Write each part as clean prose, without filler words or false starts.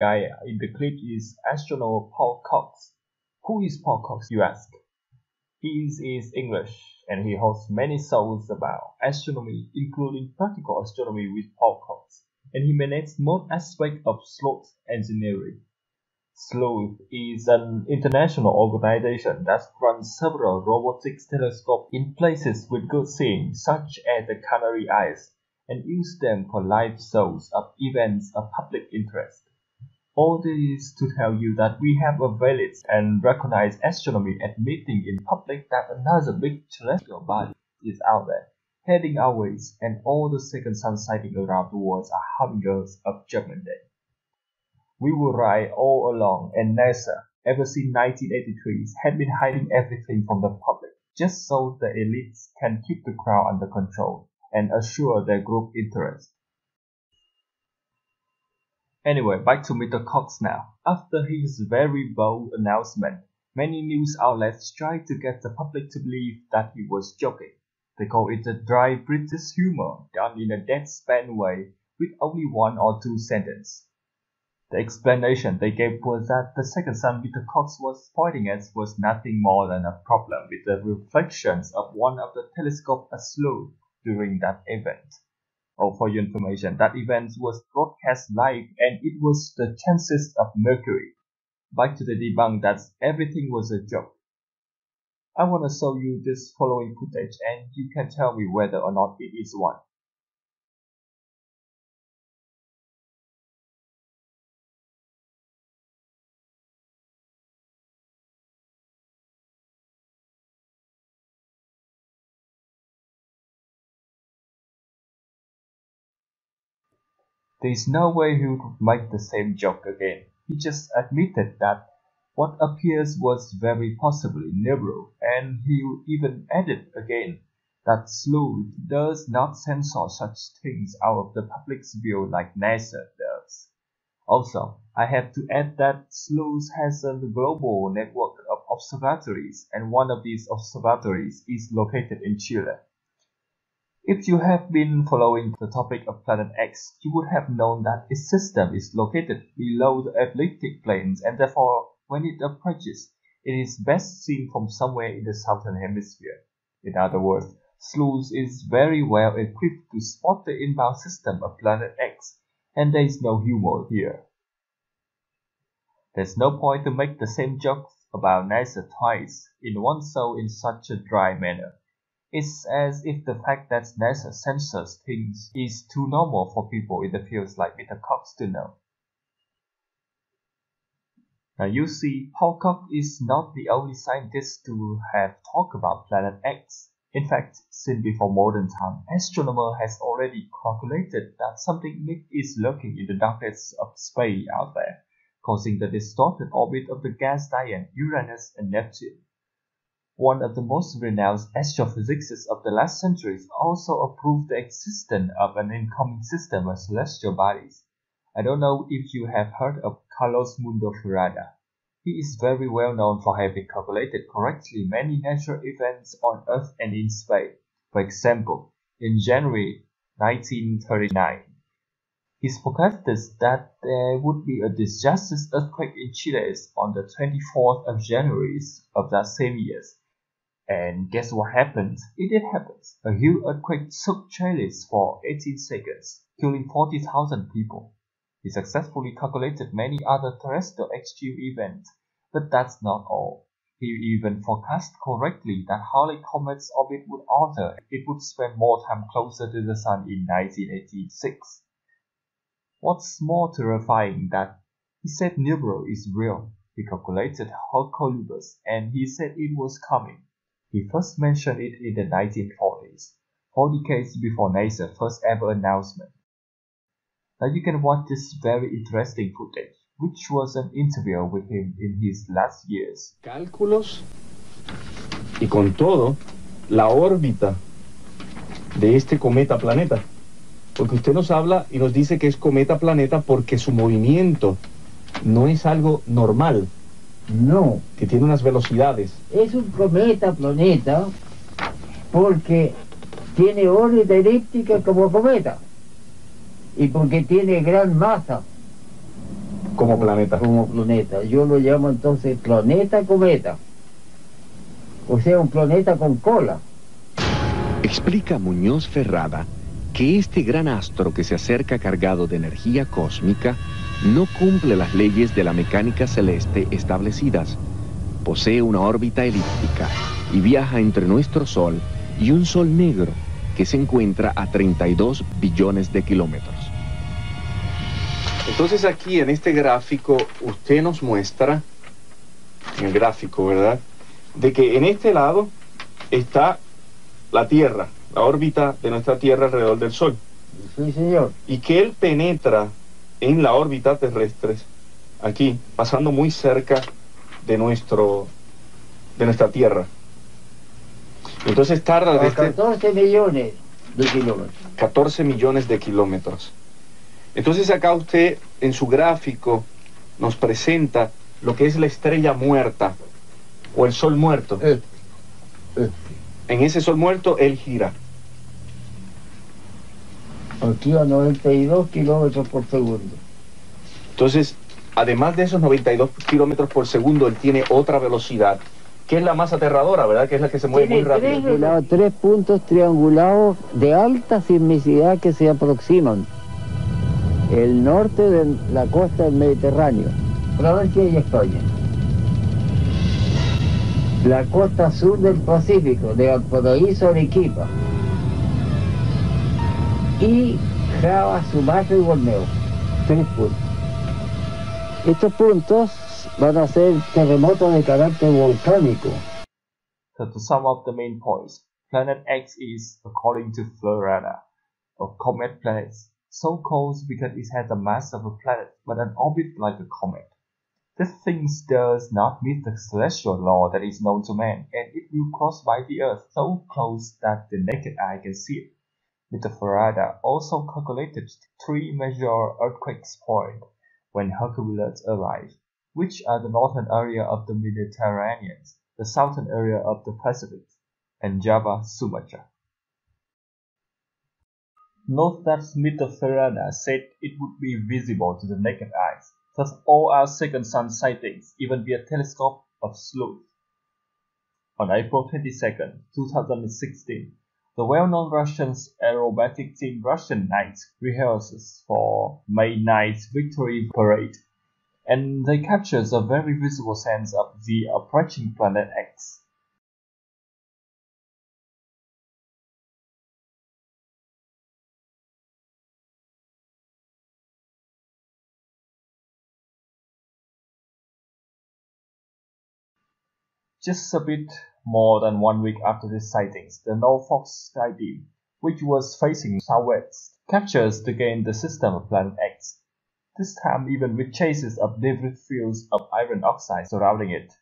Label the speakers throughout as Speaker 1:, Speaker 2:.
Speaker 1: Guy in the clip is astronomer Paul Cox. Who is Paul Cox, you ask? He is English, and he hosts many shows about astronomy, including practical astronomy with Paul Cox, and he manages most aspects of sleuth engineering. Sleuth is an international organization that runs several robotics telescopes in places with good seeing, such as the Canary Isles, and use them for live shows of events of public interest. All this to tell you that we have a valid and recognized astronomy admitting in public that another big celestial body is out there, heading our ways, and all the second sun sightings around the world are harbingers of Judgment Day. We were right all along, and NASA, ever since 1983, had been hiding everything from the public, just so the elites can keep the crowd under control and assure their group interest. Anyway, back to Mr. Cox now. After his very bold announcement, many news outlets tried to get the public to believe that he was joking. They call it a dry British humor done in a deadpan way with only one or two sentences. The explanation they gave was that the second sun Mr. Cox was pointing at was nothing more than a problem with the reflections of one of the telescopes asleep during that event. Oh, for your information, that event was broadcast live and it was the chances of Mercury. Back to the debunk that everything was a joke. I want to show you this following footage and you can tell me whether or not it is one. There's no way he would make the same joke again. He just admitted that what appears was very possibly Nibiru, and he even added again that sleuth does not censor such things out of the public's view like NASA does. Also, I have to add that sleuth has a global network of observatories, and one of these observatories is located in Chile. If you have been following the topic of Planet X, you would have known that its system is located below the ecliptic planes and therefore when it approaches, it is best seen from somewhere in the southern hemisphere. In other words, sleuth is very well equipped to spot the inbound system of Planet X, and there is no humor here. There's no point to make the same jokes about NASA twice in one show in such a dry manner. It's as if the fact that NASA censors things is too normal for people in the fields like Mr. Cox to know. Now you see, Paul Cox is not the only scientist to have talked about Planet X. In fact, since before modern time, astronomer has already calculated that something big is lurking in the darkness of space out there, causing the distorted orbit of the gas giant Uranus and Neptune. One of the most renowned astrophysicists of the last centuries also approved the existence of an incoming system of celestial bodies. I don't know if you have heard of Carlos Mundo Ferrada. He is very well known for having calculated correctly many natural events on Earth and in space. For example, in January 1939, he forecasted that there would be a disastrous earthquake in Chile on the 24th of January of that same year. And guess what happened? It did happen. A huge earthquake shook Chile for 18 seconds, killing 40,000 people. He successfully calculated many other terrestrial extreme events, but that's not all. He even forecast correctly that Halley Comet's orbit would alter. It would spend more time closer to the Sun in 1986. What's more terrifying that he said Nibiru is real. He calculated Hercules and he said it was coming. He first mentioned it in the 1940s, 4 decades before NASA's first ever announcement. Now you can watch this very interesting footage, which was an interview with him in his last years.
Speaker 2: Cálculos y con todo la órbita de este cometa-planeta. Porque usted nos habla y nos dice que es cometa-planeta porque su movimiento no es algo normal.
Speaker 3: No,
Speaker 2: que tiene unas velocidades.
Speaker 3: es un cometa-planeta porque tiene órbita elíptica como cometa y porque tiene gran masa.
Speaker 2: como planeta.
Speaker 3: Como planeta. Yo lo llamo entonces planeta cometa. O sea, un planeta con cola.
Speaker 4: Explica Muñoz Ferrada que este gran astro que se acerca cargado de energía cósmica no cumple las leyes de la mecánica celeste establecidas. Posee una órbita elíptica y viaja entre nuestro Sol y un Sol negro que se encuentra a 32 billones de kilómetros.
Speaker 2: Entonces aquí en este gráfico usted nos muestra, en el gráfico, ¿verdad?, de que en este lado está la Tierra, la órbita de nuestra Tierra alrededor del Sol.
Speaker 3: Sí, señor.
Speaker 2: Y que él penetra en la órbita terrestre, aquí, pasando muy cerca de nuestra Tierra. Entonces tarda
Speaker 3: A
Speaker 2: desde
Speaker 3: 14 millones de kilómetros.
Speaker 2: 14 millones de kilómetros. Entonces acá usted en su gráfico nos presenta lo que es la estrella muerta o el sol muerto. En ese sol muerto él gira.
Speaker 3: Aquí a 92 kilómetros por segundo.
Speaker 2: Entonces, además de esos 92 kilómetros por segundo, él tiene otra velocidad, que es la más aterradora, ¿verdad? Que es la que se mueve muy rápido.
Speaker 3: Tres puntos triangulados de alta sismicidad que se aproximan. El norte de la costa del Mediterráneo, Francia y España. La costa sur del Pacífico, de Valparaíso a Arequipa. Y Java, Sumatra y Borneo. 3 puntos. Estos puntos van a ser terremotos de carácter volcánico.
Speaker 1: So to sum up the main points, planet X is, according to Florida, a comet planet, so called because it has the mass of a planet but an orbit like a comet. This thing does not meet the celestial law that is known to man, and it will cross by the Earth so close that the naked eye can see it. Mr. Farada also calculated 3 major earthquake points when Hercules arrived, which are the northern area of the Mediterranean, the southern area of the Pacific, and Java, Sumatra. Note that Mr. Farada said it would be visible to the naked eyes, thus all our second sun sightings, even via telescope, of sleuth. On April 22, 2016, the well-known Russian aerobatic team Russian Knights rehearses for May 9th Victory Parade, and they captures a very visible sense of the approaching planet X. Just a bit more than 1 week after these sightings, the Norfolk sky beam, which was facing southwest, captures again the system of planet X, this time even with traces of debris fields of iron oxide surrounding it.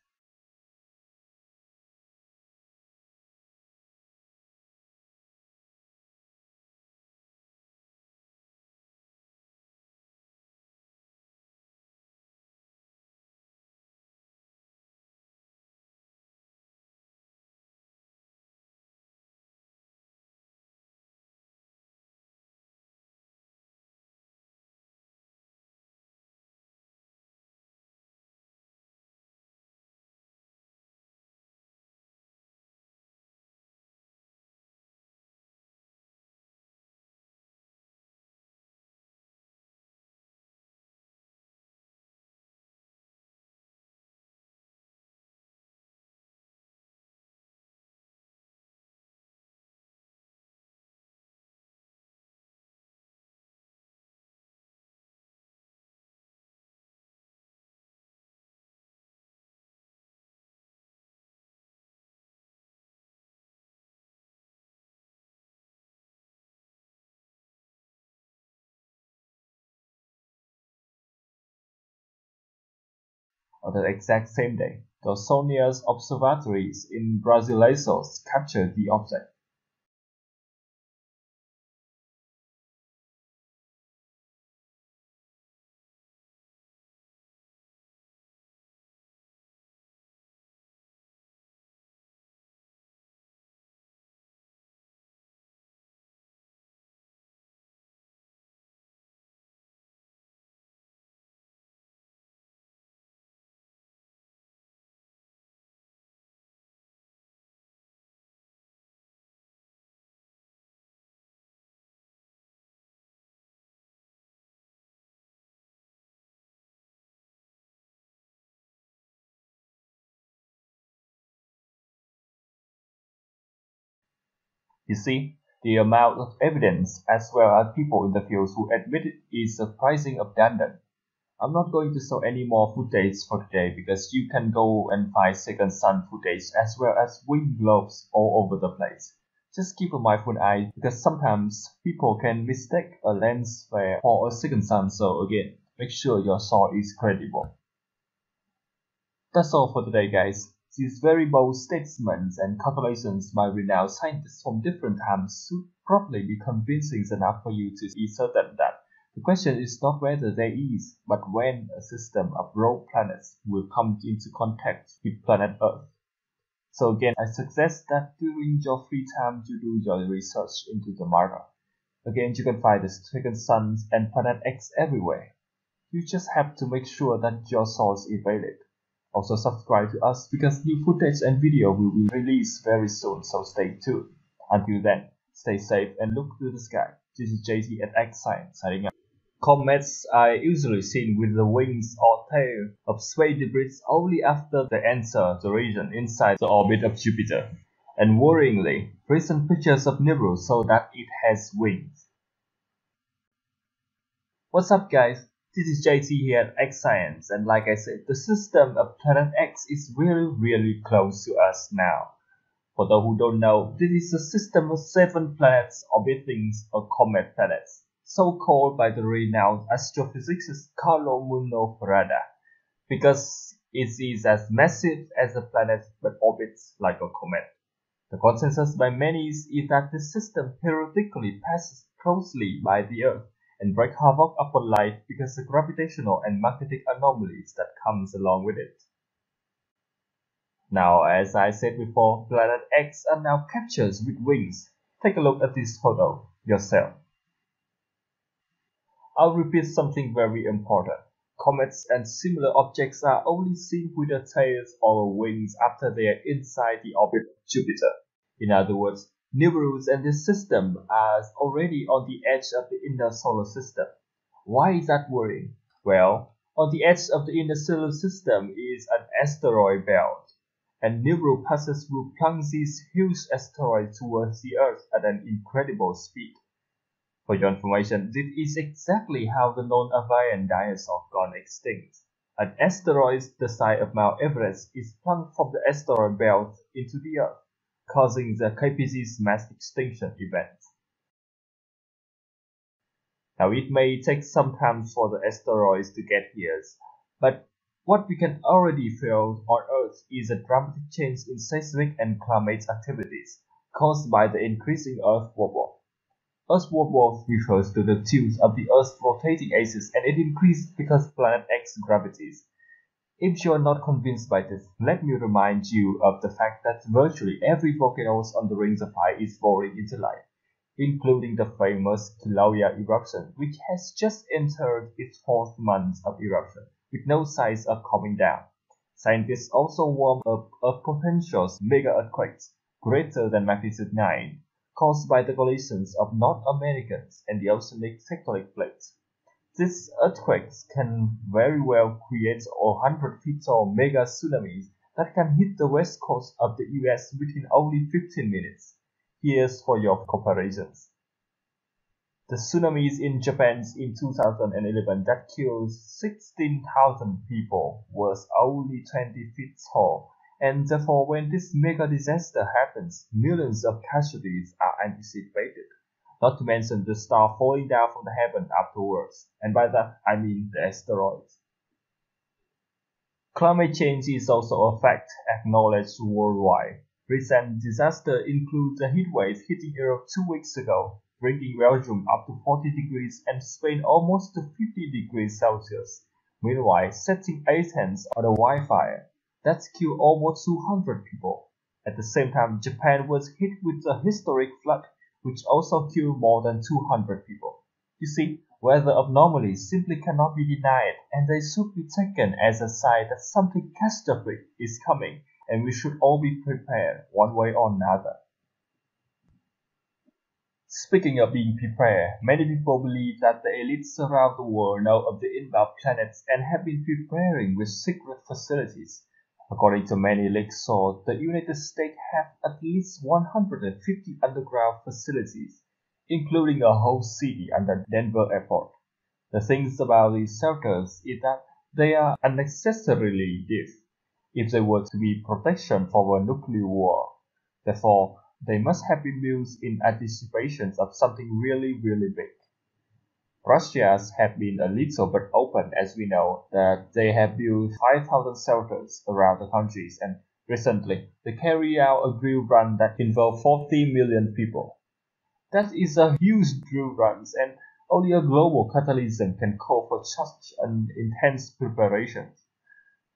Speaker 1: On the exact same day, the Sonia's observatories in Brasileiros captured the object. You see, the amount of evidence as well as people in the field who admit it is surprisingly abundant. I'm not going to show any more footage for today because you can go and find second sun footage as well as wind globes all over the place. Just keep a mindful eye because sometimes people can mistake a lens flare for a second sun, so again, make sure your source is credible. That's all for today, guys. These very bold statements and calculations by renowned scientists from different times should probably be convincing enough for you to be certain that the question is not whether there is, but when a system of rogue planets will come into contact with planet Earth. So again, I suggest that during your free time you do your research into the matter. Again, you can find the second suns and planet X everywhere. You just have to make sure that your source is valid. Also subscribe to us because new footage and video will be released very soon, so stay tuned. Until then, stay safe and look to the sky. This is JT at X Science signing out. Comets are usually seen with the wings or tail of space debris only after they enter the region inside the orbit of Jupiter. And worryingly, recent pictures of Nibiru show that it has wings. What's up, guys? This is JT here at X Science, and like I said, the system of planet X is really close to us now. For those who don't know, this is a system of 7 planets orbiting a comet planets, so called by the renowned astrophysicist Carlo Munoz Ferrada, because it is as massive as a planet but orbits like a comet. The consensus by many is that the system periodically passes closely by the Earth and break havoc upon life because of the gravitational and magnetic anomalies that comes along with it. Now, as I said before, planet X are now captured with wings. Take a look at this photo yourself. I'll repeat something very important. Comets and similar objects are only seen with their tails or wings after they are inside the orbit of Jupiter. In other words, Nibiru and this system are already on the edge of the inner solar system. Why is that worrying? Well, on the edge of the inner solar system is an asteroid belt, and Nibiru passes will plunge these huge asteroids towards the Earth at an incredible speed. For your information, this is exactly how the known avian dinosaur gone extinct. An asteroid the size of Mount Everest is plunged from the asteroid belt into the Earth, causing the KPC's mass extinction event. Now, it may take some time for the asteroids to get here, but what we can already feel on Earth is a dramatic change in seismic and climate activities caused by the increasing Earth wobble. Earth wobble refers to the tilt of the Earth's rotating axis, and it increases because planet X gravities. If you are not convinced by this, let me remind you of the fact that virtually every volcano on the rings of fire is roaring into life, including the famous Kilauea eruption, which has just entered its 4th month of eruption, with no signs of coming down. Scientists also warn of a potential mega-earthquake greater than magnitude 9, caused by the collisions of North American and the oceanic tectonic plates. These earthquakes can very well create 100 feet tall mega tsunamis that can hit the west coast of the US within only 15 minutes. Here's for your comparisons. The tsunamis in Japan in 2011 that killed 16,000 people was only 20 feet tall, and therefore when this mega disaster happens, millions of casualties are anticipated. Not to mention the star falling down from the heaven afterwards, and by that I mean the asteroids. Climate change is also a fact acknowledged worldwide. Recent disasters include the heat wave hitting Europe 2 weeks ago, bringing Belgium up to 40 degrees and Spain almost to 50 degrees Celsius. Meanwhile, setting Athens on a wildfire that's killed almost 200 people. At the same time, Japan was hit with a historic flood which also killed more than 200 people. You see, weather anomalies simply cannot be denied, and they should be taken as a sign that something catastrophic is coming, and we should all be prepared one way or another. Speaking of being prepared, many people believe that the elites around the world know of the inbound planets and have been preparing with secret facilities. According to many leaks sources, the United States have at least 150 underground facilities, including a whole city under Denver Airport. The things about these shelters is that they are unnecessarily deep if they were to be protection for a nuclear war. Therefore, they must have been built in anticipation of something really, really big. Russia's have been a little bit open, as we know that they have built 5,000 shelters around the countries, and recently they carried out a drill run that involved 40 million people. That is a huge drill run, and only a global catalysm can call for such an intense preparation.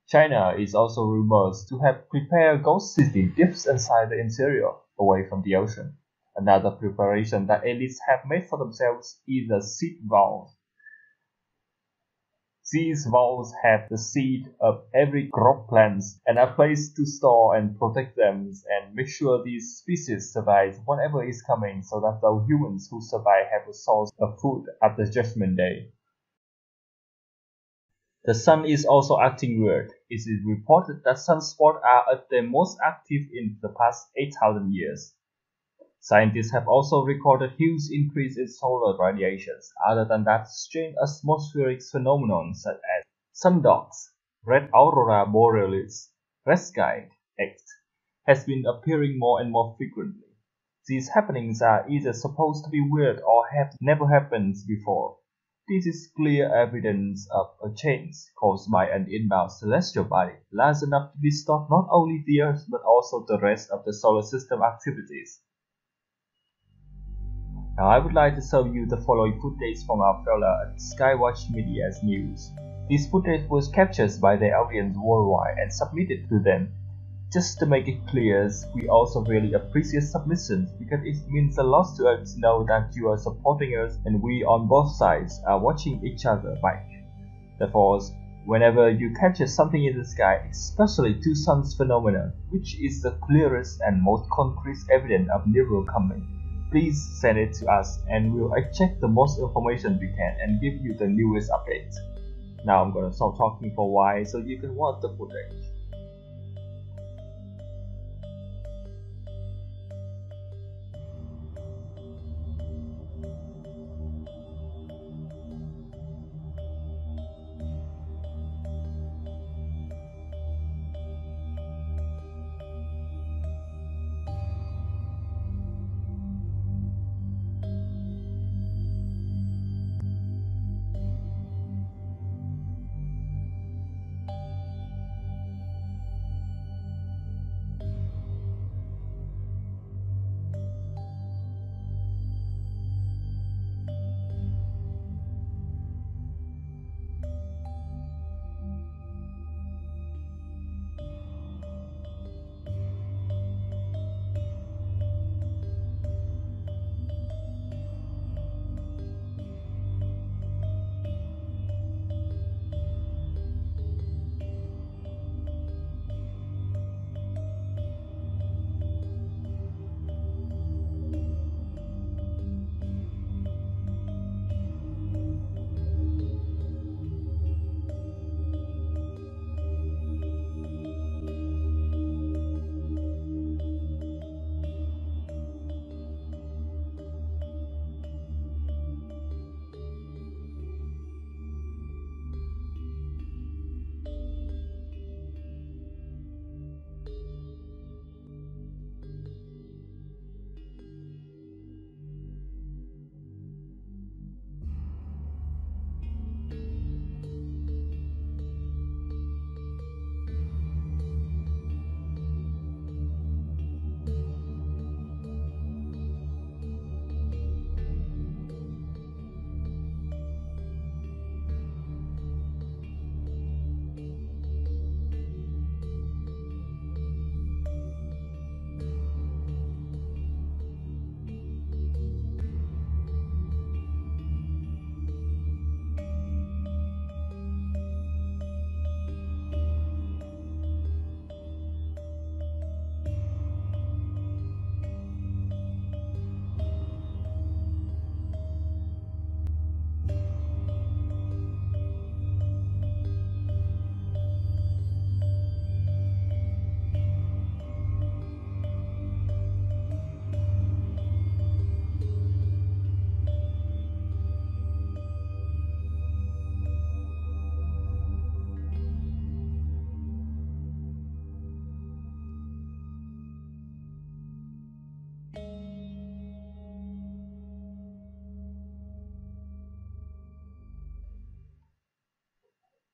Speaker 1: China is also rumored to have prepared ghost city deep inside the interior, away from the ocean. Another preparation that elites have made for themselves is the seed vaults. These vaults have the seed of every crop plant and are placed to store and protect them and make sure these species survive whatever is coming, so that the humans who survive have a source of food at the Judgment Day. The sun is also acting weird. It is reported that sunspots are at their most active in the past 8,000 years. Scientists have also recorded huge increase in solar radiations. Other than that, strange atmospheric phenomena such as sundogs, red aurora borealis, red sky X has been appearing more and more frequently. These happenings are either supposed to be weird or have never happened before. This is clear evidence of a change caused by an inbound celestial body large enough to distort not only the Earth but also the rest of the solar system activities. Now I would like to show you the following footage from our fellow at Skywatch Media's news. This footage was captured by their audience worldwide and submitted to them. Just to make it clear, we also really appreciate submissions because it means a lot to us to know that you are supporting us and we on both sides are watching each other back. Therefore, whenever you catch something in the sky, especially two suns phenomena, which is the clearest and most concrete evidence of Nibiru coming, please send it to us and we'll extract the most information we can and give you the newest updates. Now I'm gonna stop talking for a while so you can watch the footage.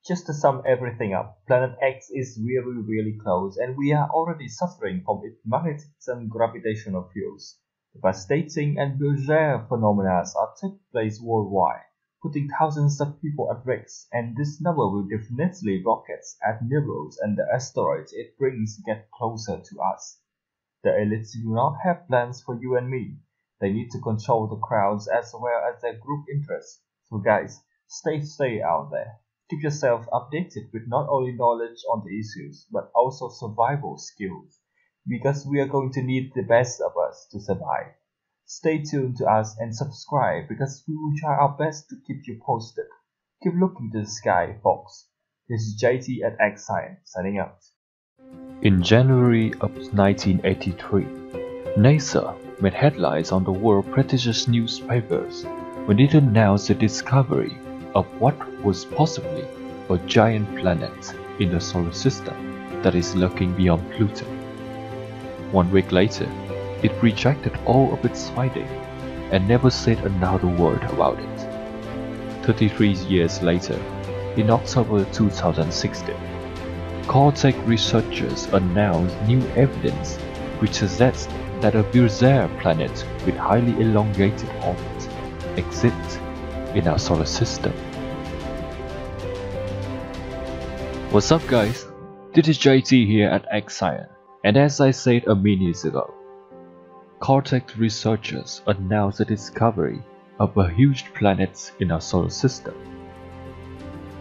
Speaker 1: Just to sum everything up, Planet X is really close and we are already suffering from its magnetism gravitational fields. Devastating and bizarre phenomena are taking place worldwide, putting thousands of people at risk, and this number will definitely rocket as Nibiru and the asteroids it brings get closer to us. The elites do not have plans for you and me. They need to control the crowds as well as their group interests. So guys, stay safe out there. Keep yourself updated with not only knowledge on the issues, but also survival skills, because we are going to need the best of us to survive. Stay tuned to us and subscribe because we will try our best to keep you posted. Keep looking to the sky, folks. This is JT at X-Science signing out.
Speaker 5: In January of 1983, NASA made headlines on the world's prestigious newspapers when it announced the discovery of what was possibly a giant planet in the solar system that is lurking beyond Pluto. 1 week later, it rejected all of its findings and never said another word about it. 33 years later, in October 2016, Caltech researchers announced new evidence which suggests that a bizarre planet with highly elongated orbit exists in our solar system. What's up guys, this is JT here at X-Science, and as I said a minute ago, Caltech researchers announced the discovery of a huge planet in our solar system.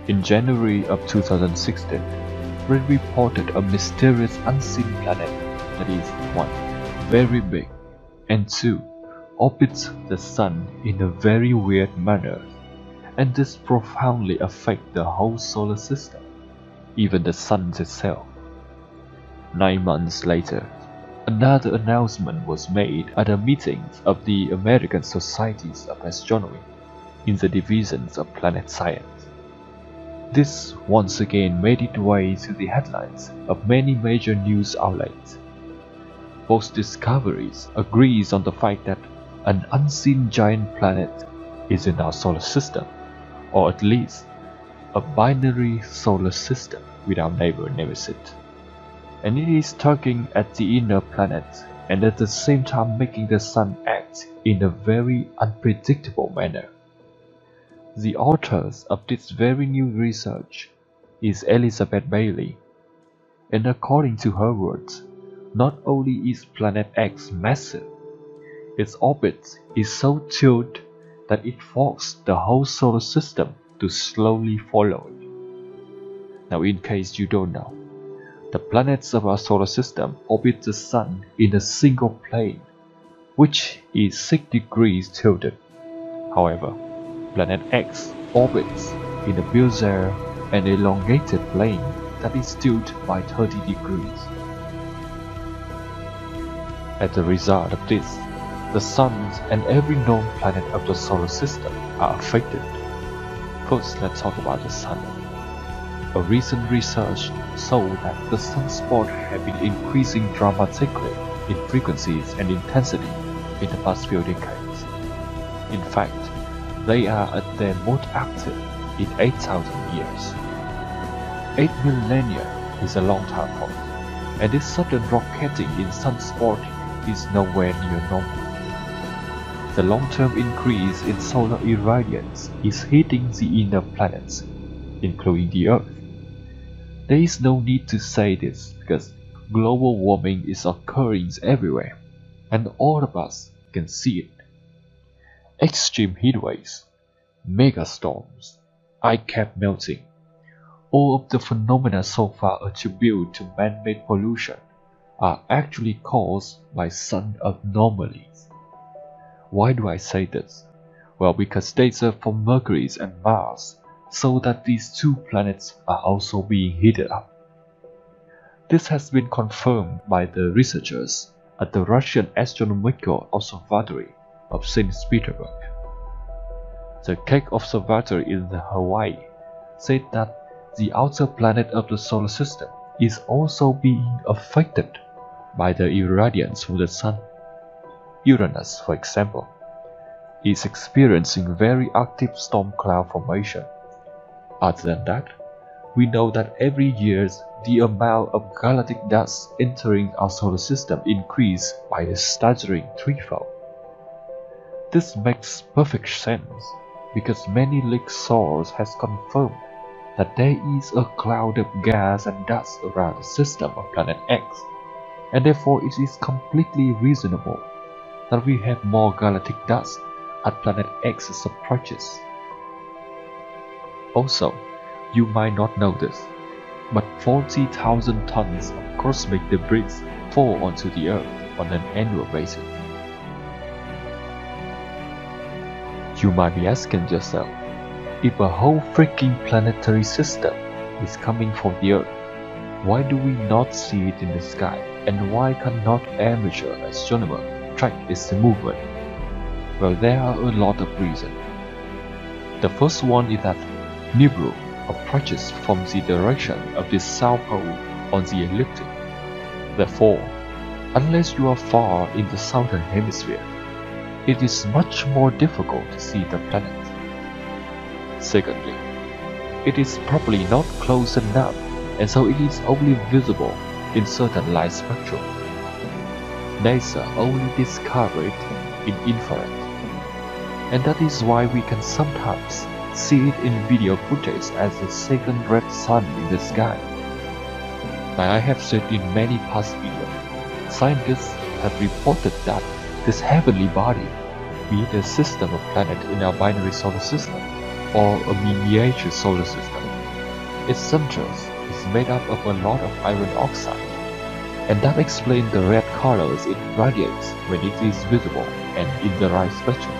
Speaker 5: In January of 2016, they reported a mysterious unseen planet that is 1. Very big, and 2. Orbits the Sun in a very weird manner, and this profoundly affects the whole solar system, even the Sun itself. 9 months later, another announcement was made at a meeting of the American Societies of Astronomy in the divisions of planet science. This once again made its way to the headlines of many major news outlets. Both discoveries agrees on the fact that an unseen giant planet is in our solar system, or at least a binary solar system with our neighbor Nemesis, and it is tugging at the inner planet and at the same time making the Sun act in a very unpredictable manner. The authors of this very new research is Elizabeth Bailey, and according to her words, not only is Planet X massive, its orbit is so tilted that it forced the whole solar system to slowly follow it. Now in case you don't know, the planets of our solar system orbit the Sun in a single plane, which is 6 degrees tilted. However, Planet X orbits in a bizarre and elongated plane that is tilted by 30 degrees. As a result of this, the Sun and every known planet of the solar system are affected. First, let's talk about the Sun. A recent research showed that the sunspots have been increasing dramatically in frequencies and intensity in the past few decades. In fact, they are at their most active in 8,000 years. 8 millennia is a long time for it, and this sudden rocketing in sunspot is nowhere near normal. The long-term increase in solar irradiance is hitting the inner planets, including the Earth. There is no need to say this because global warming is occurring everywhere, and all of us can see it. Extreme heatwaves, megastorms, ice cap melting, all of the phenomena so far attributed to man-made pollution are actually caused by sun anomalies. Why do I say this? Well, because data from Mercury and Mars show that these two planets are also being heated up. This has been confirmed by the researchers at the Russian Astronomical Observatory of St. Petersburg. The Keck Observatory in Hawaii said that the outer planet of the solar system is also being affected by the irradiance from the Sun. Uranus, for example, is experiencing very active storm cloud formation. Other than that, we know that every year the amount of galactic dust entering our solar system increases by a staggering threefold. This makes perfect sense because many leaked sources has confirmed that there is a cloud of gas and dust around the system of planet X, and therefore it is completely reasonable that we have more galactic dust at planet X's approaches. Also, you might not know this, but 40,000 tons of cosmic debris fall onto the Earth on an annual basis. You might be asking yourself, if a whole freaking planetary system is coming from the Earth, why do we not see it in the sky, and why cannot amateur astronomers track its movement? Well, there are a lot of reasons. The first one is that Nibiru approaches from the direction of the South Pole on the ecliptic. Therefore, unless you are far in the southern hemisphere, it is much more difficult to see the planet. Secondly, it is probably not close enough, and so it is only visible in certain light spectrum. NASA only discovered it in infrared, and that is why we can sometimes see it in video footage as a second red sun in the sky. Like I have said in many past videos, scientists have reported that this heavenly body, be it a system of planets in our binary solar system or a miniature solar system, its center is made up of a lot of iron oxide, and that explains the red colors it radiates when it is visible and in the right spectrum.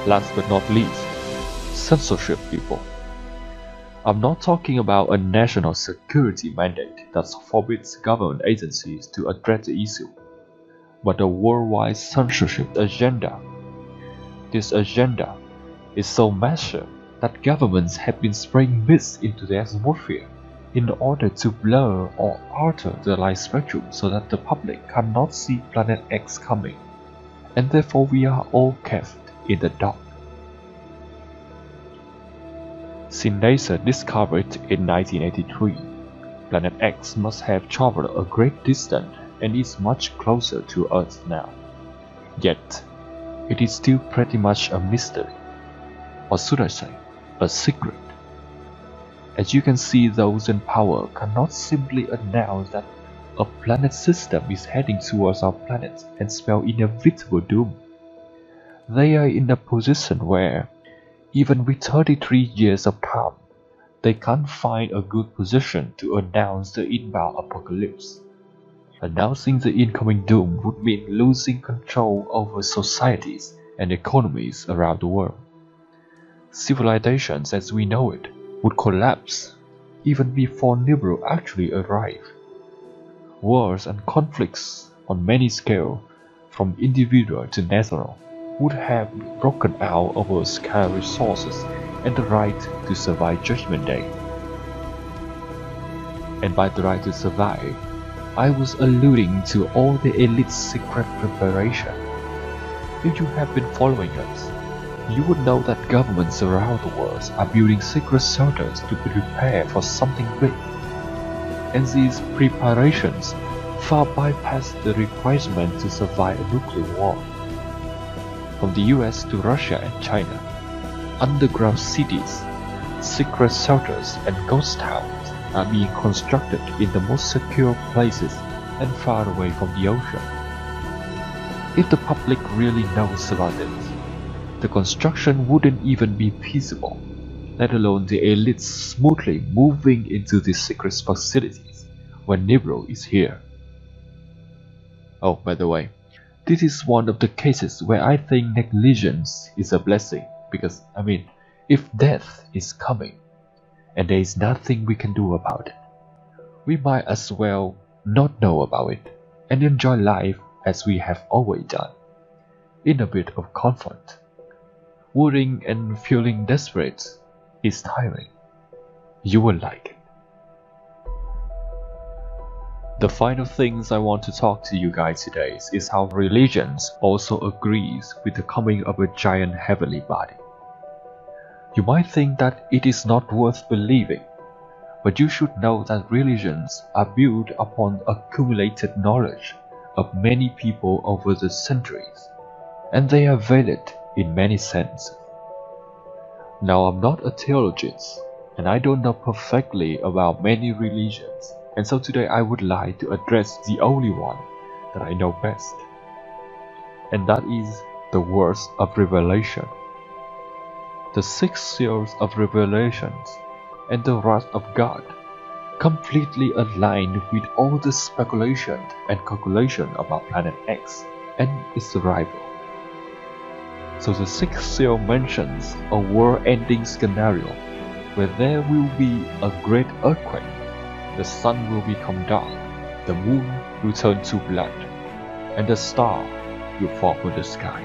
Speaker 5: Last but not least, censorship, people. I'm not talking about a national security mandate that forbids government agencies to address the issue, but a worldwide censorship agenda. This agenda is so massive that governments have been spraying mist into the atmosphere in order to blur or alter the light spectrum so that the public cannot see Planet X coming, and therefore we are all kept in the dark. Since NASA discovered it in 1983, Planet X must have traveled a great distance and is much closer to Earth now. Yet, it is still pretty much a mystery, or should I say, a secret. As you can see, those in power cannot simply announce that a planet system is heading towards our planet and spell inevitable doom. They are in a position where, even with 33 years of time, they can't find a good position to announce the inbound apocalypse. Announcing the incoming doom would mean losing control over societies and economies around the world. Civilizations as we know it would collapse even before Nibiru actually arrived. Wars and conflicts on many scales, from individual to national, would have broken out over scarce resources and the right to survive Judgment Day. And by the right to survive, I was alluding to all the elite's secret preparation. If you have been following us, you would know that governments around the world are building secret shelters to prepare for something big. And these preparations far bypass the requirement to survive a nuclear war. From the US to Russia and China, underground cities, secret shelters and ghost towns are being constructed in the most secure places and far away from the ocean. If the public really knows about it, the construction wouldn't even be feasible, let alone the elites smoothly moving into these secret facilities when Nibiru is here. Oh, by the way, this is one of the cases where I think negligence is a blessing, because, if death is coming, and there is nothing we can do about it, we might as well not know about it, and enjoy life as we have always done, in a bit of comfort. Worrying and feeling desperate is tiring. You will like it. The final things I want to talk to you guys today is how religions also agrees with the coming of a giant heavenly body. You might think that it is not worth believing, but you should know that religions are built upon accumulated knowledge of many people over the centuries, and they are valid in many senses. Now, I'm not a theologian, and I don't know perfectly about many religions, and so today I would like to address the only one that I know best, and that is the words of Revelation. The 6 seals of Revelations and the wrath of God completely aligned with all the speculation and calculation about Planet X and its arrival. So the 6th seal mentions a world-ending scenario where there will be a great earthquake, the sun will become dark, the moon will turn to blood, and the star will fall from the sky.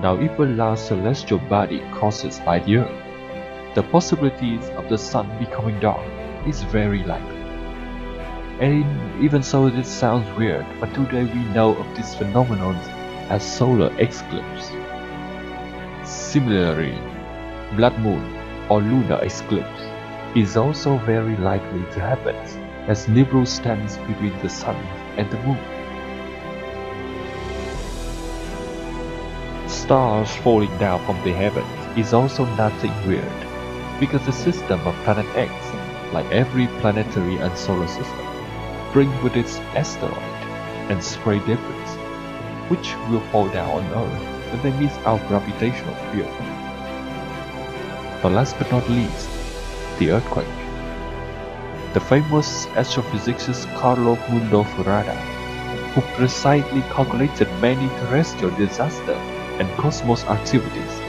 Speaker 5: Now, if a large celestial body crosses by the Earth, the possibilities of the sun becoming dark is very likely. And even so, this sounds weird, but today we know of this phenomenon as solar eclipse. Similarly, blood moon or lunar eclipse is also very likely to happen, as Nibiru stands between the sun and the moon. Stars falling down from the heavens is also nothing weird, because the system of Planet X, like every planetary and solar system, bring with its asteroid and spray debris, which will fall down on Earth when they miss our gravitational field. But last but not least, the earthquake. The famous astrophysicist Carlo Mundo Ferrada, who precisely calculated many terrestrial disasters and cosmos activities,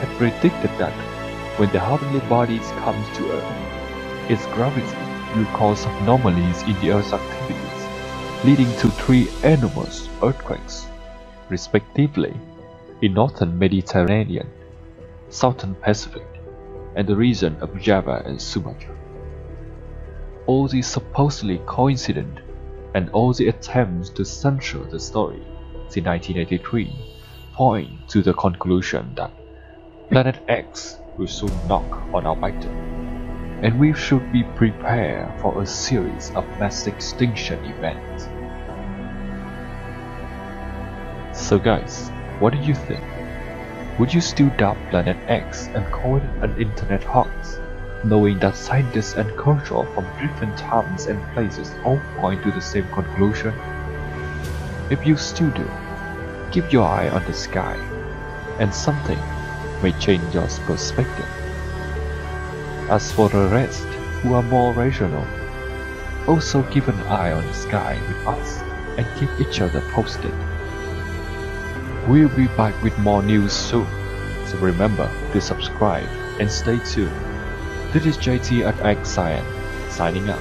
Speaker 5: had predicted that when the heavenly bodies come to Earth, its gravity will cause anomalies in the Earth's activities, leading to 3 enormous earthquakes, respectively, in northern Mediterranean, southern Pacific, and the region of Java and Sumatra. All these supposedly coincident, and all the attempts to censure the story since 1983 point to the conclusion that Planet X will soon knock on our back door, and we should be prepared for a series of mass extinction events. So guys, what do you think? Would you still doubt Planet X and call it an internet hoax, knowing that scientists and culture from different times and places all point to the same conclusion? If you still do, keep your eye on the sky, and something may change your perspective. As for the rest, who are more rational, also keep an eye on the sky with us and keep each other posted. We'll be back with more news soon, so remember to subscribe and stay tuned. This is JT at X Science, signing out.